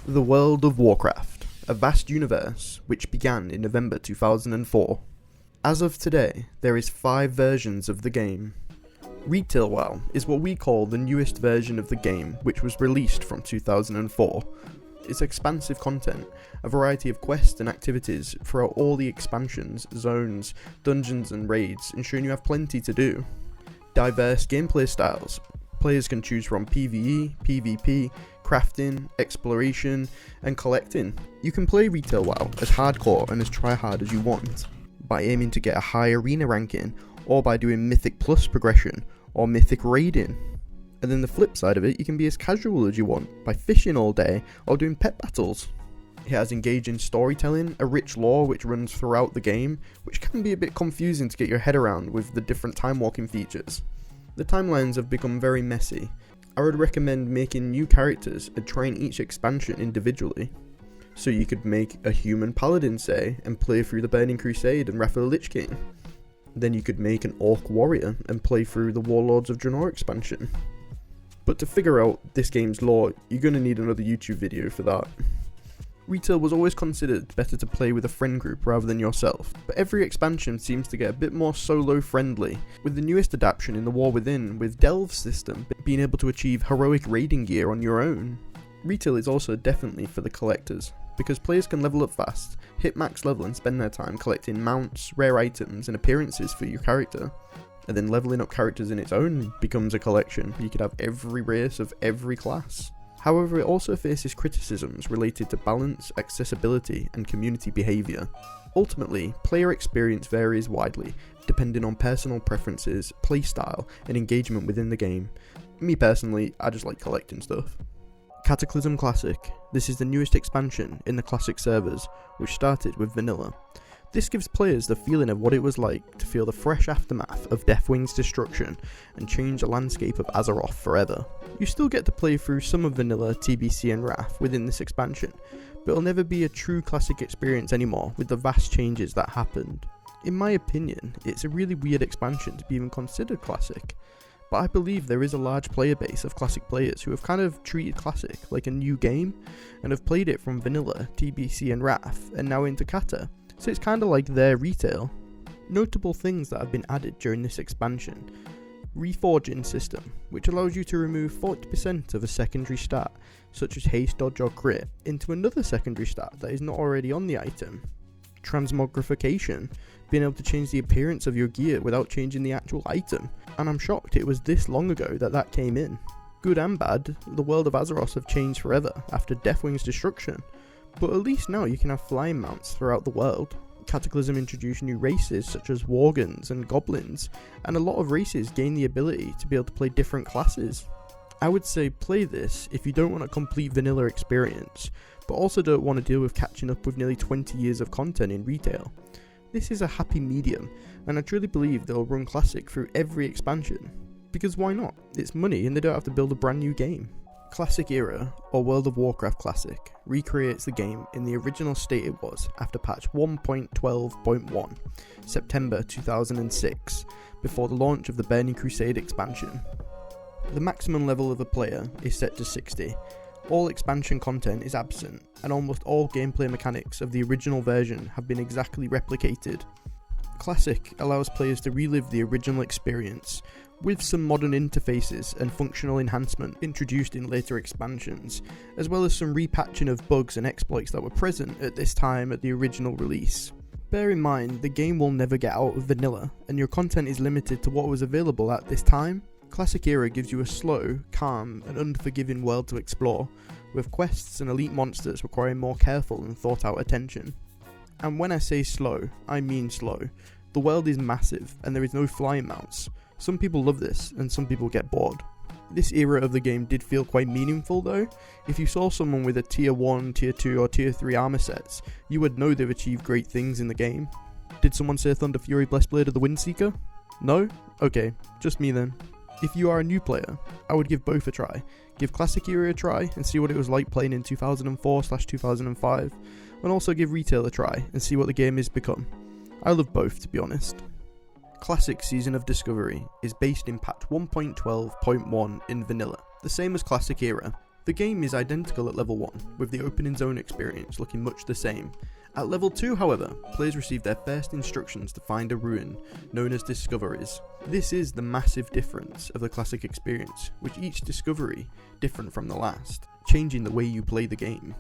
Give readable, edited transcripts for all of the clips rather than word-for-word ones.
The World of Warcraft, a vast universe which began in November 2004. As of today, there is 5 versions of the game. Retail WoW is what we call the newest version of the game, which was released from 2004. It's expansive content, a variety of quests and activities throughout all the expansions, zones, dungeons and raids, ensuring you have plenty to do. Diverse gameplay styles. Players can choose from PvE, PvP, crafting, exploration, and collecting. You can play Retail WoW as hardcore and as tryhard as you want, by aiming to get a high arena ranking, or by doing Mythic Plus progression, or Mythic raiding. And then the flip side of it, you can be as casual as you want, by fishing all day, or doing pet battles. It has engaging storytelling, a rich lore which runs throughout the game, which can be a bit confusing to get your head around with the different time walking features. The timelines have become very messy. I would recommend making new characters and trying each expansion individually. So you could make a human paladin, say, and play through the Burning Crusade and Wrath of the Lich King. Then you could make an orc warrior and play through the Warlords of Draenor expansion. But to figure out this game's lore, you're going to need another YouTube video for that. Retail was always considered better to play with a friend group rather than yourself, but every expansion seems to get a bit more solo friendly, with the newest adaptation in the War Within with Delve's system being able to achieve heroic raiding gear on your own. Retail is also definitely for the collectors, because players can level up fast, hit max level and spend their time collecting mounts, rare items and appearances for your character. And then leveling up characters in its own becomes a collection. You could have every race of every class. However, it also faces criticisms related to balance, accessibility, and community behaviour. Ultimately, player experience varies widely, depending on personal preferences, playstyle, and engagement within the game. Me personally, I just like collecting stuff. Cataclysm Classic. This is the newest expansion in the Classic servers, which started with vanilla. This gives players the feeling of what it was like to feel the fresh aftermath of Deathwing's destruction and change the landscape of Azeroth forever. You still get to play through some of vanilla, TBC and Wrath within this expansion, but it'll never be a true classic experience anymore with the vast changes that happened. In my opinion, it's a really weird expansion to be even considered classic, but I believe there is a large player base of classic players who have kind of treated classic like a new game and have played it from vanilla, TBC and Wrath and now into Cata. So it's kind of like their retail. Notable things that have been added during this expansion. Reforging system, which allows you to remove 40% of a secondary stat, such as haste, dodge or crit, into another secondary stat that is not already on the item. Transmogrification, being able to change the appearance of your gear without changing the actual item, and I'm shocked it was this long ago that came in. Good and bad, the world of Azeroth have changed forever after Deathwing's destruction. But at least now you can have flying mounts throughout the world. Cataclysm introduced new races such as Worgens and Goblins, and a lot of races gain the ability to be able to play different classes. I would say play this if you don't want a complete vanilla experience, but also don't want to deal with catching up with nearly 20 years of content in retail. This is a happy medium, and I truly believe they'll run classic through every expansion. Because why not? It's money and they don't have to build a brand new game. Classic Era, or World of Warcraft Classic, recreates the game in the original state it was after patch 1.12.1, September 2006, before the launch of the Burning Crusade expansion. The maximum level of a player is set to 60, all expansion content is absent, and almost all gameplay mechanics of the original version have been exactly replicated. Classic allows players to relive the original experience, with some modern interfaces and functional enhancement introduced in later expansions, as well as some repatching of bugs and exploits that were present at this time at the original release. Bear in mind, the game will never get out of vanilla, and your content is limited to what was available at this time. Classic Era gives you a slow, calm, and unforgiving world to explore, with quests and elite monsters requiring more careful and thought out attention. And when I say slow, I mean slow. The world is massive, and there is no flying mounts. Some people love this, and some people get bored. This era of the game did feel quite meaningful though. If you saw someone with a tier 1, tier 2 or tier 3 armor sets, you would know they've achieved great things in the game. Did someone say Thunder Fury Blessed Blade of the Windseeker? No? Okay, just me then. If you are a new player, I would give both a try. Give Classic Era a try and see what it was like playing in 2004/2005, and also give Retail a try and see what the game has become. I love both, to be honest. Classic Season of Discovery is based in patch 1.12.1 in vanilla, the same as Classic Era. The game is identical at level 1, with the opening zone experience looking much the same. At level 2, however, players receive their first instructions to find a ruin, known as discoveries. This is the massive difference of the classic experience, with each discovery different from the last, changing the way you play the game.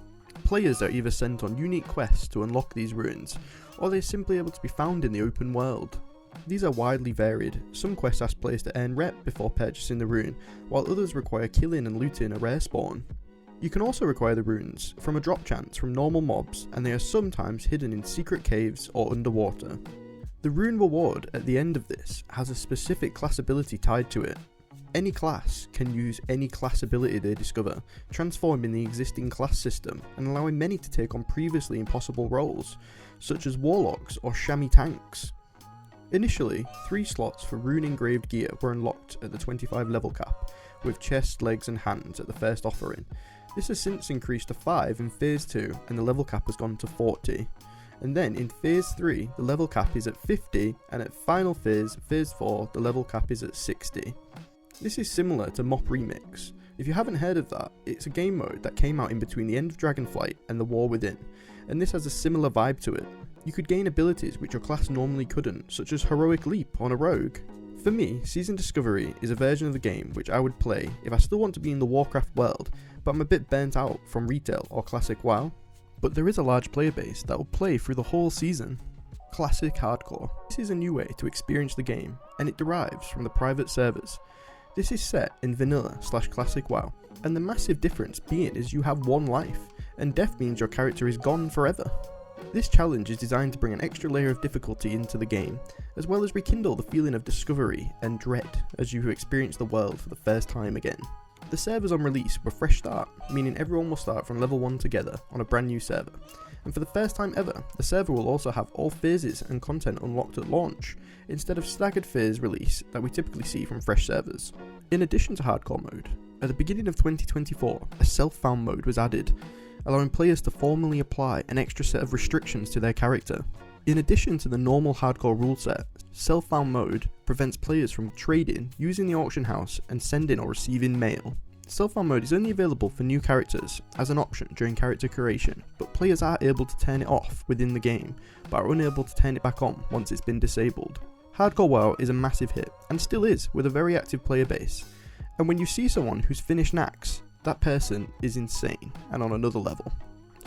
Players are either sent on unique quests to unlock these ruins, or they're simply able to be found in the open world. These are widely varied. Some quests ask players to earn rep before purchasing the rune, while others require killing and looting a rare spawn. You can also require the runes from a drop chance from normal mobs, and they are sometimes hidden in secret caves or underwater. The rune reward at the end of this has a specific class ability tied to it. Any class can use any class ability they discover, transforming the existing class system and allowing many to take on previously impossible roles, such as warlocks or chamois tanks. Initially, 3 slots for rune engraved gear were unlocked at the 25 level cap, with chest, legs and hands at the first offering. This has since increased to 5 in Phase 2 and the level cap has gone to 40. And then in Phase 3 the level cap is at 50, and at final phase, Phase 4, the level cap is at 60. This is similar to MOP Remix. If you haven't heard of that, it's a game mode that came out in between the end of Dragonflight and the War Within, and this has a similar vibe to it. You could gain abilities which your class normally couldn't, such as Heroic Leap on a rogue. For me, Season Discovery is a version of the game which I would play if I still want to be in the Warcraft world, but I'm a bit burnt out from retail or classic WoW. But there is a large player base that will play through the whole season. Classic Hardcore. This is a new way to experience the game, and it derives from the private servers. This is set in vanilla/classic WoW, and the massive difference being is you have one life, and death means your character is gone forever. This challenge is designed to bring an extra layer of difficulty into the game, as well as rekindle the feeling of discovery and dread as you experience the world for the first time again. The servers on release were fresh start, meaning everyone will start from level 1 together on a brand new server, and for the first time ever, the server will also have all phases and content unlocked at launch, instead of staggered phase release that we typically see from fresh servers. In addition to hardcore mode, at the beginning of 2024, a self-found mode was added, allowing players to formally apply an extra set of restrictions to their character. In addition to the normal hardcore rule set, self-found mode prevents players from trading, using the auction house, and sending or receiving mail. Self-found mode is only available for new characters as an option during character creation, but players are able to turn it off within the game, but are unable to turn it back on once it's been disabled. Hardcore WoW is a massive hit, and still is, with a very active player base. And when you see someone who's finished Nax, that person is insane, and on another level.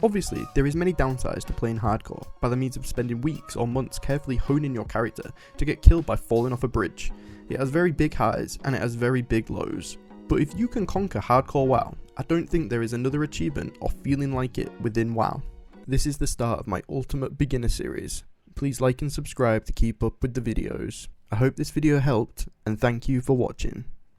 Obviously, there is many downsides to playing hardcore, by the means of spending weeks or months carefully honing your character to get killed by falling off a bridge. It has very big highs, and it has very big lows. But if you can conquer hardcore WoW, I don't think there is another achievement or feeling like it within WoW. This is the start of my Ultimate Beginner series. Please like and subscribe to keep up with the videos. I hope this video helped, and thank you for watching.